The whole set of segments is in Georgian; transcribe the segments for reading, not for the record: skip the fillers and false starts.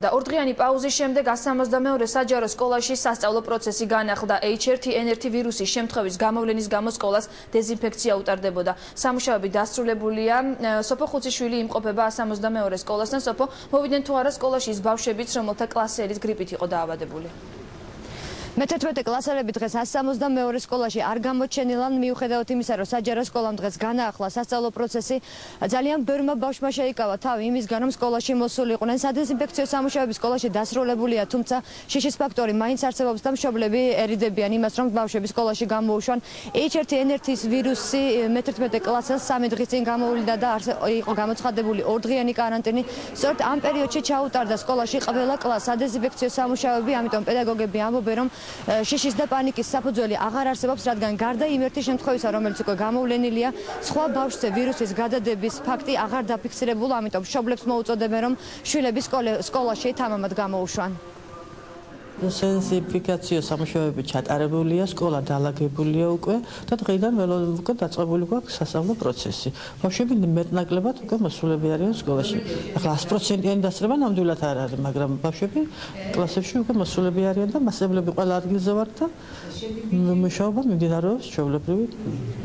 და ორდღიანი პაუზის შემდეგ 162 საჯარო სკოლაში სასწავლო პროცესი განახლდა. H1N1 ვირუსის შემთხვევის გამოვლენის გამო სკოლას დეზინფექცია უტარდებოდა. სამუშაოები დასრულებულია. სოფო ხუციშვილი იმყოფება 162 სკოლასთან. სოფო, მოვიდნენ თუ არა სკოლაში ის ბავშვებიც, რომელთა კლასელის გრიპით იყო დაავადებული? მე-11 კლასელები დღეს 162 სკოლაში არ გამოჩენილან, მიუხედავად იმისა, რომ საჯარო სკოლამ დღეს განაახლა სასწავლო პროცესი, ძალიან ბევრმა ბავშვმა შეიკავა თავი იმისგან, რომ სკოლაში მოსულიყვნენ. სადეზინფექციო სამუშაოები სკოლაში დასრულებულია, თუმცა შიშის ფაქტორი მაინც არსებობს და მშობლები ერიდებიან იმას, რომ ბავშვები სკოლაში გამოუშვან. H1N1 ვირუსი მე-11 კლასელს 3 დღის წინ გამოუვლიდა და იყო გამოცხადებული ორდღიანი კარანტინი. სწორედ ამ პერიოდში ჩაუტარდა სკოლაში ყველა კლასს სადეზინფექციო სამუშაოები, ამიტომ პედაგოგები ამბობენ, რომ შიშის და პანიკის საფუძველი აღარ არსებობს, რადგან გარდა იმ ერთი შემთხვევისა, რომელიც უკვე გამოვლენილია, სხვა ბავშვზე ვირუსის გადადების ფაქტი აღარ დაფიქსირებულა, ამიტომ მშობლებს მოუწოდებენ, რომ შვილები სკოლაში თამამად გამოუშვან. სენსიფიკაციო სამუშაოები ჩატარებულია, სკოლა დაალაგებულია უკვე და დღეიდან უკვე დაწყებული გვაქვს სასწავლო პროცესი. ბავშვები მეტნაკლებად უკვე მოსულები არიან სკოლაში. ახლა 100%-იანი დასწრება ნამდვილად არ არის, მაგრამ ბავშვები კლასებში უკვე მოსულები არიან და მასწავლებლები ყველა ადგილზე ვართ და მუშაობა მიმდინარეობს ჩვეულებრივი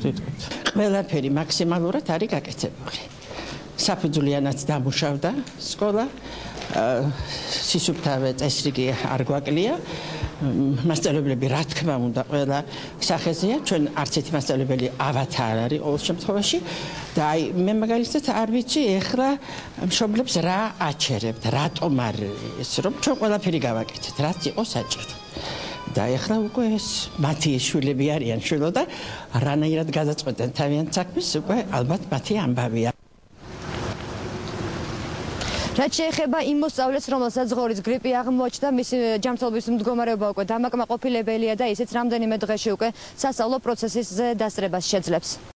რიტმით. ყველაფერი მაქსიმალურად არის გაკეთებული. საფუძვლიანად დამუშავდა სკოლა. სისუფთავე წესრიგი არ გვაკლია. მასწავლებლები რა თქმა უნდა ყველა სახეზეა, ჩვენ არც ერთი მასწავლებელი ავათა არ არის ყოველ შემთხვევაში და აი მე მაგალითად არ ვიცი ეხლა მშობლებს რა აჩერებთ, რატომ არის რომ ჩვენ ყველაფერი გავაკეთეთ, რაც იყო საჭირო. და ეხლა უკვე ეს მათი შვილები არიან შვილო და რანაირად გადაწყვეტენ თავიანთ საქმეს, უკვე ალბათ მათი ამბავია. რაც შეეხება იმ მოსწავლეს, რომელსაც ღორის გრიპი აღმოაჩნდა, მისი ჯანმრთელობის მდგომარეობა უკვე დამაკმაყოფილებელია და ისიც რამდენიმე დღეში უკვე სასწავლო პროცესის დასწრებას შეძლებს.